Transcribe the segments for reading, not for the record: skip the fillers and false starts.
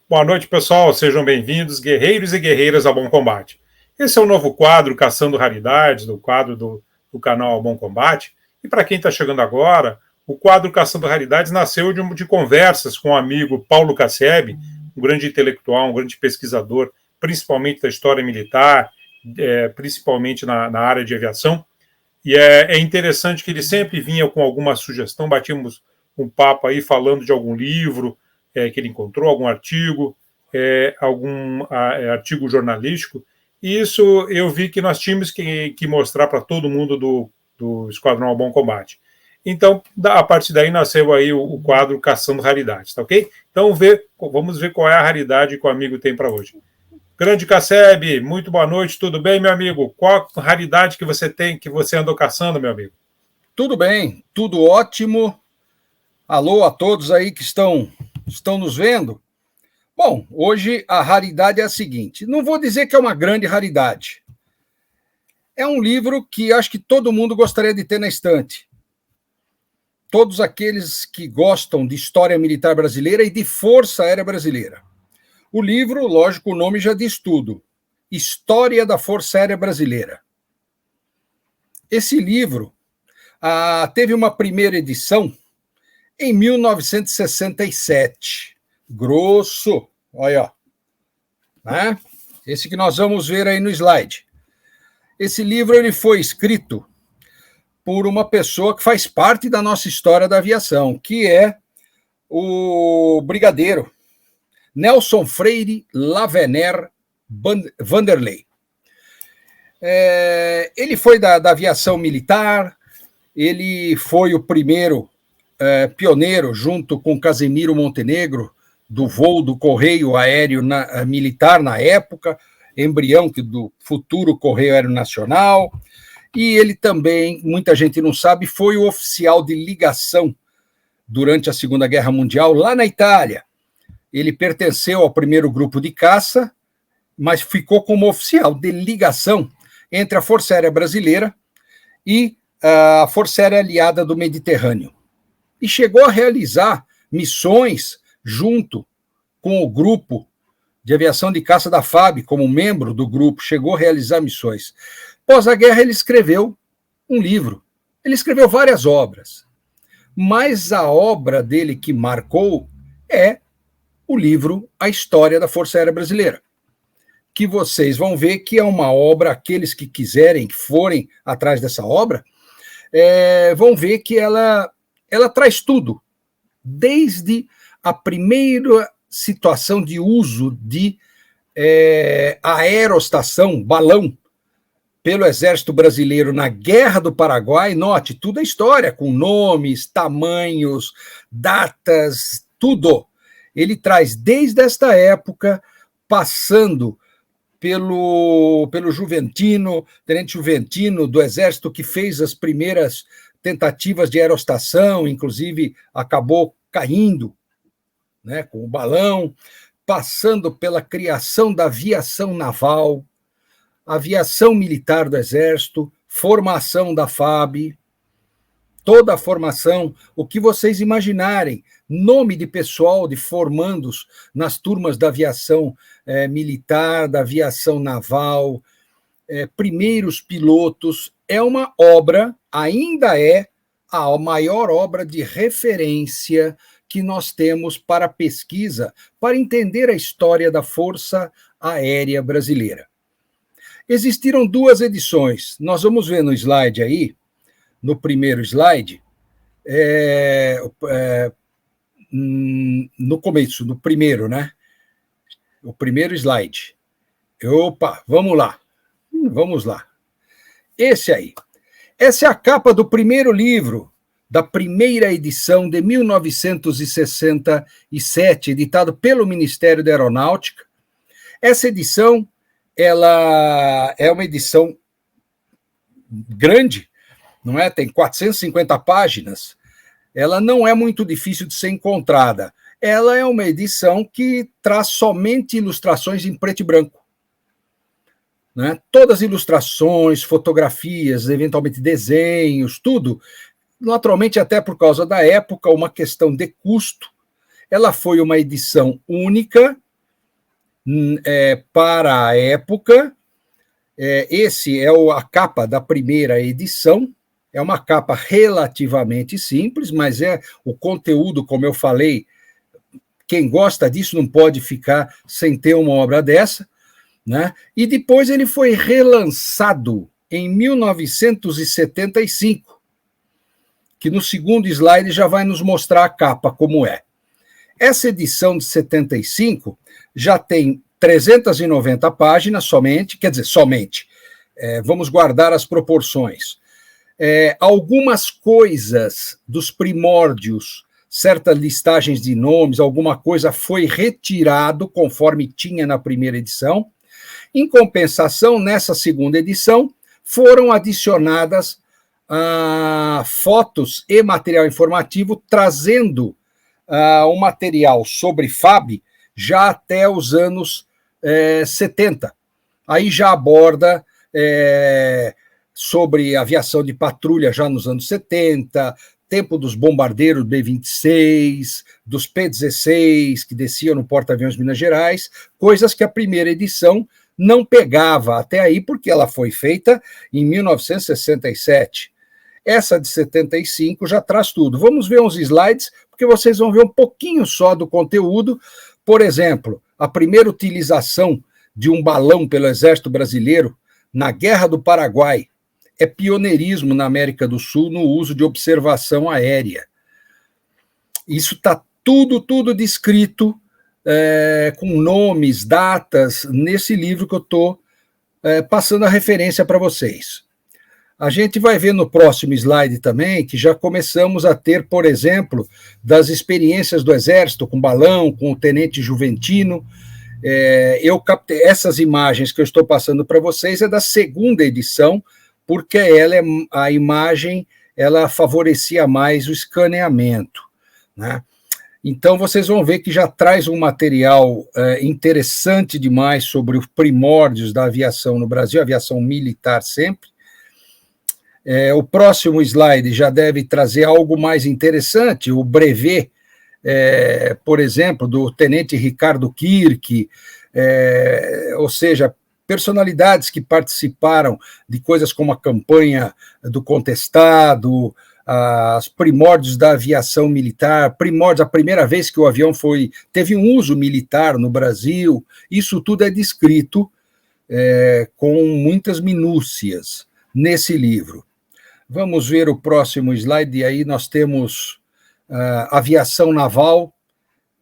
Boa noite, pessoal. Sejam bem-vindos, guerreiros e guerreiras ao Bom Combate. Esse é o novo quadro Caçando Raridades, do quadro do canal Ao Bom Combate. E para quem está chegando agora, o quadro Caçando Raridades nasceu de conversas com o amigo Paulo Casseb, um grande intelectual, um grande pesquisador, principalmente da história militar, principalmente na área de aviação. E é interessante que ele sempre vinha com alguma sugestão, batíamos um papo aí falando de algum livro que ele encontrou, algum artigo, algum artigo jornalístico. E isso eu vi que nós tínhamos que mostrar para todo mundo do Esquadrão ao Bom Combate. Então, a partir daí nasceu aí o quadro Caçando Raridades, tá ok? Então, vamos ver qual é a raridade que o amigo tem para hoje. Grande Casseb, muito boa noite, tudo bem, meu amigo? Qual a raridade que você tem, que você andou caçando, meu amigo? Tudo bem, tudo ótimo. Alô a todos aí que estão nos vendo. Bom, hoje a raridade é a seguinte, não vou dizer que é uma grande raridade. É um livro que acho que todo mundo gostaria de ter na estante. Todos aqueles que gostam de história militar brasileira e de Força Aérea Brasileira. O livro, lógico, o nome já diz tudo. História da Força Aérea Brasileira. Esse livro teve uma primeira edição em 1967. Grosso, olha, né? Esse que nós vamos ver aí no slide. Esse livro ele foi escrito por uma pessoa que faz parte da nossa história da aviação, que é o brigadeiro Nelson Freire Lavener Vanderlei. Ele foi da aviação militar, ele foi o primeiro pioneiro, junto com Casemiro Montenegro, do voo do Correio Aéreo Militar na época, embrião do futuro Correio Aéreo Nacional, e ele também, muita gente não sabe, foi o oficial de ligação durante a Segunda Guerra Mundial, lá na Itália. Ele pertenceu ao primeiro grupo de caça, mas ficou como oficial de ligação entre a Força Aérea Brasileira e a Força Aérea Aliada do Mediterrâneo. E chegou a realizar missões junto com o grupo de aviação de caça da FAB, como membro do grupo, chegou a realizar missões. Após a guerra, ele escreveu um livro. Ele escreveu várias obras, mas a obra dele que marcou é o livro A História da Força Aérea Brasileira, que vocês vão ver que é uma obra, aqueles que quiserem, que forem atrás dessa obra, vão ver que ela traz tudo, desde a primeira situação de uso de aerostação, balão, pelo Exército Brasileiro na Guerra do Paraguai. Note, tudo é história, com nomes, tamanhos, datas, tudo. Ele traz desde esta época, passando pelo Juventino, tenente Juventino do Exército, que fez as primeiras tentativas de aerostação, inclusive acabou caindo, né, com o balão, passando pela criação da aviação naval, aviação militar do Exército, formação da FAB, toda a formação, o que vocês imaginarem, nome de pessoal, de formandos nas turmas da aviação militar, da aviação naval, primeiros pilotos. É uma obra, ainda é a maior obra de referência que nós temos para pesquisa, para entender a história da Força Aérea Brasileira. Existiram duas edições. Nós vamos ver no slide aí, no primeiro slide, no começo, no primeiro, né? O primeiro slide. Opa, vamos lá. Vamos lá. Esse aí. Essa é a capa do primeiro livro, da primeira edição de 1967, editado pelo Ministério da Aeronáutica. Essa edição, ela é uma edição grande, não é? Tem 450 páginas. Ela não é muito difícil de ser encontrada. Ela é uma edição que traz somente ilustrações em preto e branco, né? Todas as ilustrações, fotografias, eventualmente desenhos, tudo, naturalmente até por causa da época, uma questão de custo. Ela foi uma edição única, para a época. Esse é a capa da primeira edição. É uma capa relativamente simples, mas o conteúdo, como eu falei, quem gosta disso não pode ficar sem ter uma obra dessa, né? E depois ele foi relançado em 1975, que no segundo slide já vai nos mostrar a capa como é. Essa edição de 75 já tem 390 páginas somente, quer dizer, vamos guardar as proporções. Algumas coisas dos primórdios, certas listagens de nomes, alguma coisa foi retirado conforme tinha na primeira edição. Em compensação, nessa segunda edição, foram adicionadas fotos e material informativo, trazendo um material sobre FAB já até os anos 70. Aí já aborda sobre aviação de patrulha já nos anos 70, tempo dos bombardeiros B-26, dos P-16, que desciam no porta-aviões Minas Gerais, coisas que a primeira edição não pegava até aí, porque ela foi feita em 1967. Essa de 75 já traz tudo. Vamos ver uns slides, porque vocês vão ver um pouquinho só do conteúdo. Por exemplo, a primeira utilização de um balão pelo Exército Brasileiro na Guerra do Paraguai é pioneirismo na América do Sul no uso de observação aérea. Isso está tudo descrito com nomes, datas, nesse livro que eu estou passando a referência para vocês. A gente vai ver no próximo slide também que já começamos a ter, por exemplo, das experiências do Exército com balão, com o Tenente Juventino. Eu captei essas imagens que eu estou passando para vocês, da segunda edição, porque a imagem ela favorecia mais o escaneamento, né? Então, vocês vão ver que já traz um material interessante demais sobre os primórdios da aviação no Brasil, aviação militar sempre. O próximo slide já deve trazer algo mais interessante, o brevet, por exemplo, do Tenente Ricardo Kirk, ou seja, personalidades que participaram de coisas como a campanha do Contestado, os primórdios da aviação militar, a primeira vez que o avião teve um uso militar no Brasil. Isso tudo é descrito com muitas minúcias nesse livro. Vamos ver o próximo slide, e aí nós temos aviação naval.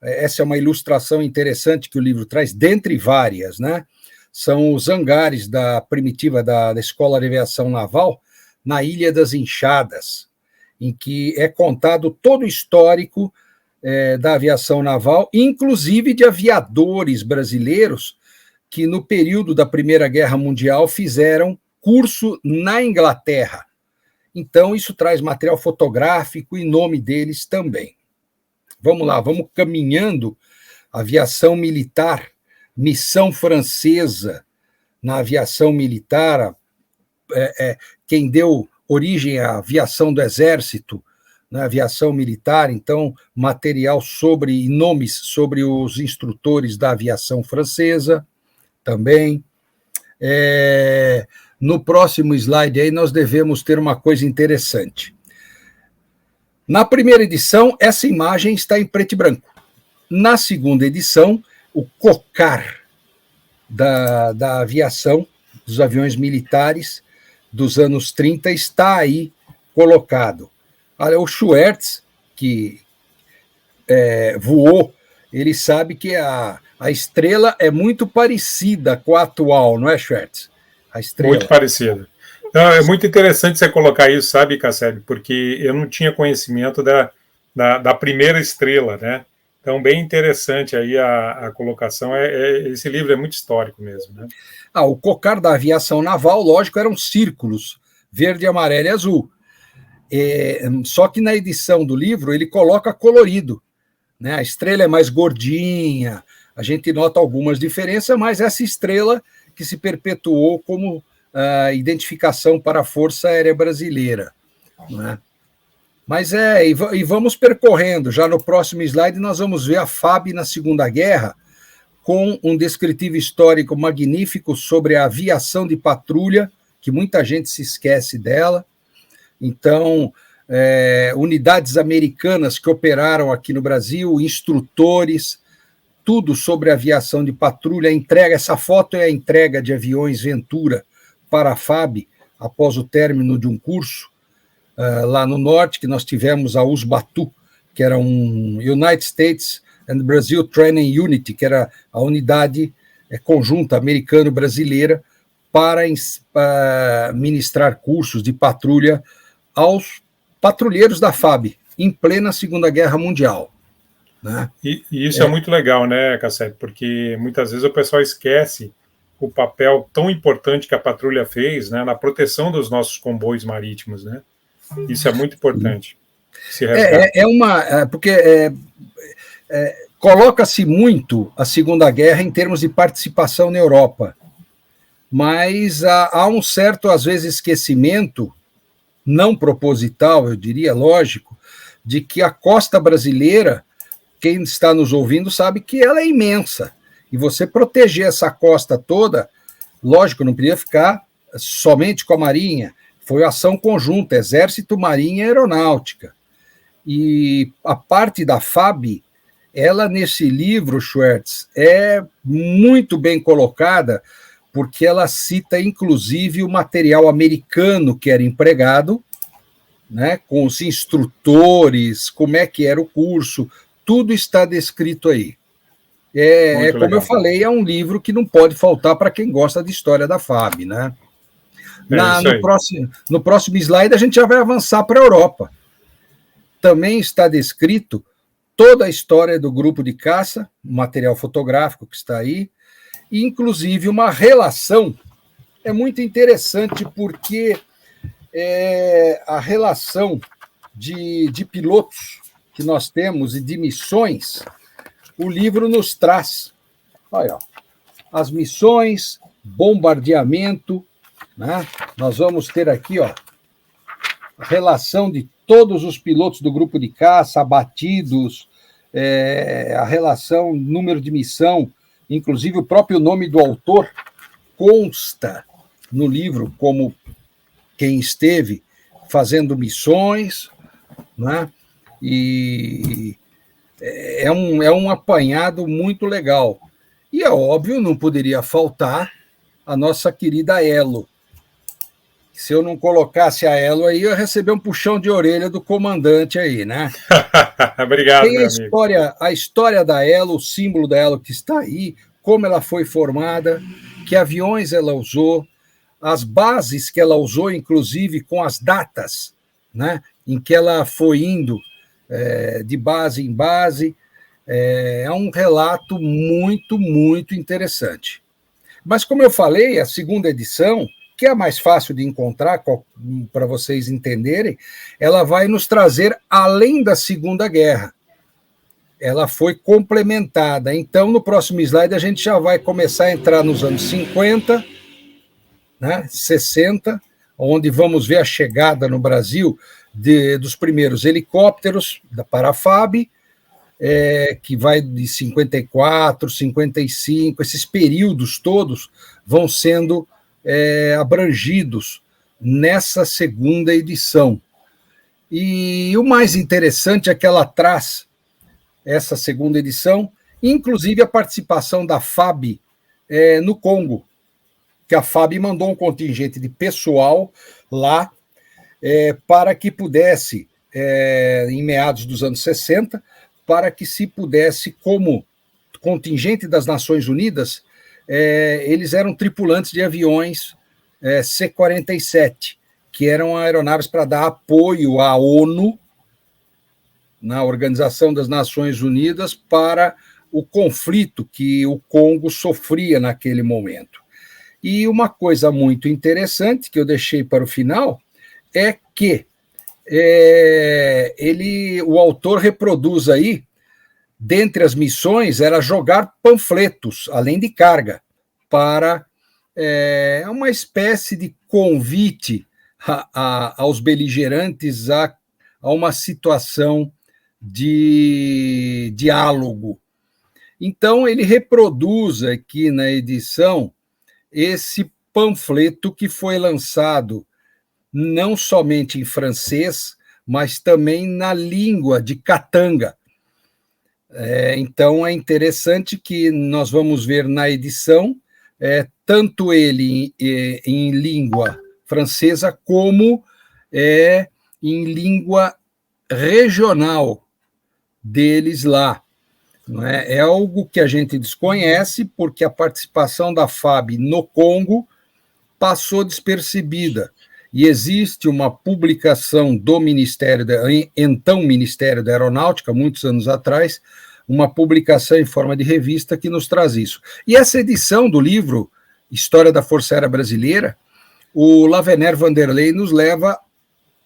Essa é uma ilustração interessante que o livro traz, dentre várias, né? São os hangares primitiva da Escola de Aviação Naval, na Ilha das Enxadas, em que é contado todo o histórico da aviação naval, inclusive de aviadores brasileiros que, no período da Primeira Guerra Mundial, fizeram curso na Inglaterra. Então, isso traz material fotográfico e nome deles também. Vamos lá, vamos caminhando. Aviação militar, missão francesa na aviação militar, quem deu origem à aviação do Exército, na aviação militar, então, material e nomes sobre os instrutores da aviação francesa também. No próximo slide aí nós devemos ter uma coisa interessante. Na primeira edição, essa imagem está em preto e branco. Na segunda edição, o cocar da aviação, dos aviões militares dos anos 30, está aí colocado. Olha, o Schwertz, que voou, ele sabe que a estrela é muito parecida com a atual, não é, Schwertz? A estrela. Muito parecida. Então, é muito interessante você colocar isso, sabe, Casseb? Porque eu não tinha conhecimento da primeira estrela, né? Então, bem interessante aí a colocação. Esse livro é muito histórico mesmo, né? O cocar da aviação naval, lógico, eram círculos, verde, amarelo e azul. Só que na edição do livro ele coloca colorido, né? A estrela é mais gordinha, a gente nota algumas diferenças, mas essa estrela que se perpetuou como identificação para a Força Aérea Brasileira, né? Mas e vamos percorrendo. Já no próximo slide nós vamos ver a FAB na Segunda Guerra, com um descritivo histórico magnífico sobre a aviação de patrulha, que muita gente se esquece dela. Então, unidades americanas que operaram aqui no Brasil, instrutores, tudo sobre aviação de patrulha, essa foto é a entrega de aviões Ventura para a FAB, após o término de um curso, lá no norte, que nós tivemos a USBATU, que era um United States and Brazil Training Unity, que era a unidade conjunta americano-brasileira para ministrar cursos de patrulha aos patrulheiros da FAB, em plena Segunda Guerra Mundial. Né? E isso é muito legal, né, Cassete? Porque muitas vezes o pessoal esquece o papel tão importante que a patrulha fez, né, na proteção dos nossos comboios marítimos, né? Isso é muito importante. Porque coloca-se muito a Segunda Guerra em termos de participação na Europa, mas há um certo, às vezes, esquecimento, não proposital, eu diria, lógico, de que a costa brasileira, quem está nos ouvindo sabe que ela é imensa, e você proteger essa costa toda, lógico, não podia ficar somente com a Marinha, foi ação conjunta, Exército, Marinha e Aeronáutica. E a parte da FAB, ela nesse livro, Schwertz, é muito bem colocada, porque ela cita, inclusive, o material americano que era empregado, né, com os instrutores, como é que era o curso, tudo está descrito aí. Como eu falei, é um livro que não pode faltar para quem gosta de história da FAB. Né? No próximo slide, a gente já vai avançar para a Europa. Também está descrito toda a história do grupo de caça, o material fotográfico que está aí, e inclusive uma relação. É muito interessante porque a relação de pilotos que nós temos e de missões, o livro nos traz. Olha, as missões, bombardeamento, né? Nós vamos ter aqui a relação de todos os pilotos do grupo de caça abatidos, a relação, número de missão, inclusive o próprio nome do autor consta no livro como quem esteve fazendo missões, né? E é um apanhado muito legal. E é óbvio, não poderia faltar a nossa querida Elo. Se eu não colocasse a Elo aí, eu ia receber um puxão de orelha do comandante aí, né? Obrigado, tem a história da Elo, o símbolo da Elo que está aí, como ela foi formada, que aviões ela usou, as bases que ela usou, inclusive com as datas, né, em que ela foi indo de base em base. É um relato muito, muito interessante. Mas, como eu falei, a segunda edição, que é a mais fácil de encontrar, para vocês entenderem, ela vai nos trazer além da Segunda Guerra. Ela foi complementada. Então, no próximo slide, a gente já vai começar a entrar nos anos 50, né, 60, onde vamos ver a chegada no Brasil dos primeiros helicópteros para a FAB, que vai de 54, 55, esses períodos todos vão sendo abrangidos nessa segunda edição. E o mais interessante é que ela traz essa segunda edição, inclusive a participação da FAB no Congo, que a FAB mandou um contingente de pessoal lá para que pudesse, em meados dos anos 60, para que se pudesse, como contingente das Nações Unidas, eles eram tripulantes de aviões C-47, que eram aeronaves para dar apoio à ONU, na Organização das Nações Unidas, para o conflito que o Congo sofria naquele momento. E uma coisa muito interessante, que eu deixei para o final, é que o autor reproduz aí, dentre as missões, era jogar panfletos, além de carga, para uma espécie de convite aos beligerantes a uma situação de diálogo. Então, ele reproduz aqui na edição esse panfleto que foi lançado não somente em francês, mas também na língua de Katanga. Então, é interessante que nós vamos ver na edição tanto ele em língua francesa como em língua regional deles lá. Não é? É algo que a gente desconhece, porque a participação da FAB no Congo passou despercebida. E existe uma publicação do então Ministério da Aeronáutica, muitos anos atrás, uma publicação em forma de revista que nos traz isso. E essa edição do livro História da Força Aérea Brasileira, o Lavener Vanderlei nos leva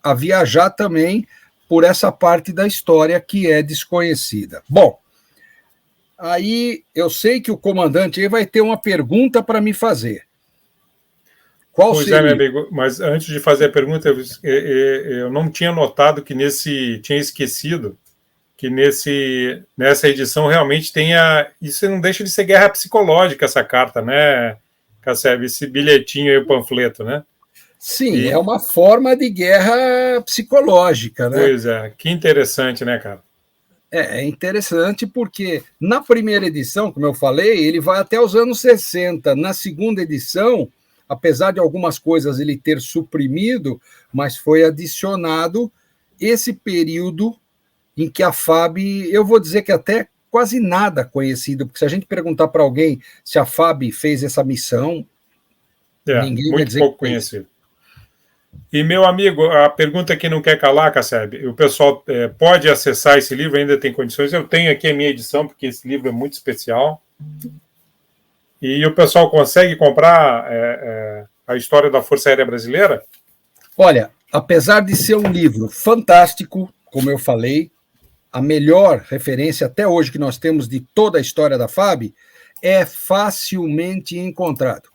a viajar também por essa parte da história que é desconhecida. Bom, aí eu sei que o comandante aí vai ter uma pergunta para me fazer. Qual pois seria? Meu amigo, mas antes de fazer a pergunta, eu não tinha notado que tinha esquecido que nessa edição realmente isso não deixa de ser guerra psicológica, essa carta, né, Casseb? Esse bilhetinho aí, o panfleto, né? Sim, é uma forma de guerra psicológica, né? Pois é, que interessante, né, cara? É interessante porque na primeira edição, como eu falei, ele vai até os anos 60. Na segunda edição, apesar de algumas coisas ele ter suprimido, mas foi adicionado esse período em que a FAB, eu vou dizer que até quase nada conhecido, porque se a gente perguntar para alguém se a FAB fez essa missão, ninguém vai dizer muito pouco conhecido. E, meu amigo, a pergunta que não quer calar, Casseb, o pessoal pode acessar esse livro, ainda tem condições? Eu tenho aqui a minha edição, porque esse livro é muito especial. E o pessoal consegue comprar a história da Força Aérea Brasileira? Olha, apesar de ser um livro fantástico, como eu falei, a melhor referência até hoje que nós temos de toda a história da FAB, é facilmente encontrado.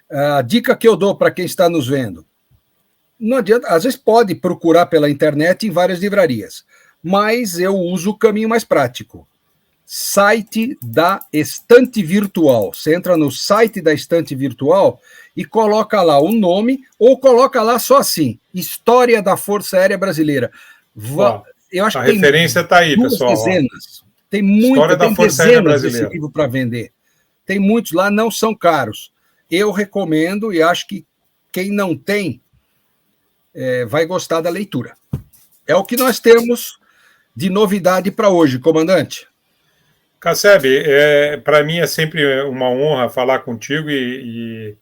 A dica que eu dou para quem está nos vendo, não adianta, às vezes pode procurar pela internet em várias livrarias, mas eu uso o caminho mais prático. Site da Estante Virtual. Você entra no site da Estante Virtual e coloca lá o nome, ou coloca lá só assim, História da Força Aérea Brasileira. Eu acho a que referência está aí, pessoal. Dezenas. Tem dezenas desse livro para vender. Tem muitos lá, não são caros. Eu recomendo e acho que quem não tem vai gostar da leitura. É o que nós temos de novidade para hoje, comandante. Casseb, para mim é sempre uma honra falar contigo e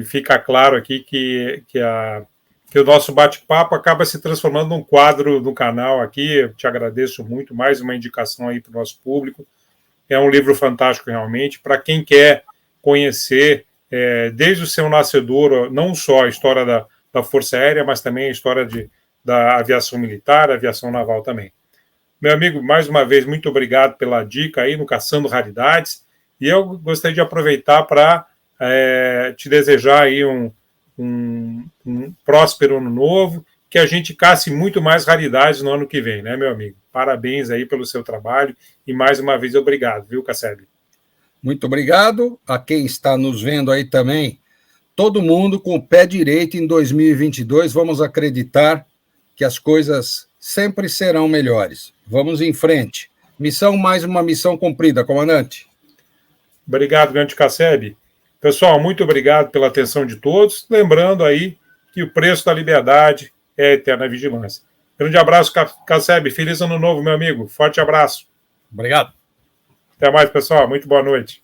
fica claro aqui que o nosso bate-papo acaba se transformando num quadro do canal aqui. Eu te agradeço muito, mais uma indicação aí para o nosso público. É um livro fantástico realmente, para quem quer conhecer desde o seu nascedor, não só a história da Força Aérea, mas também a história da aviação militar, aviação naval também. Meu amigo, mais uma vez, muito obrigado pela dica aí no Caçando Raridades, e eu gostaria de aproveitar para te desejar aí um próspero ano novo, que a gente casse muito mais raridades no ano que vem, né, meu amigo? Parabéns aí pelo seu trabalho, e mais uma vez obrigado, viu, Casseb? Muito obrigado a quem está nos vendo aí também. Todo mundo com o pé direito em 2022, vamos acreditar que as coisas sempre serão melhores. Vamos em frente. Mais uma missão cumprida, comandante. Obrigado, grande Casseb. Pessoal, muito obrigado pela atenção de todos. Lembrando aí que o preço da liberdade é a eterna vigilância. Grande abraço, Casseb. Feliz ano novo, meu amigo. Forte abraço. Obrigado. Até mais, pessoal. Muito boa noite.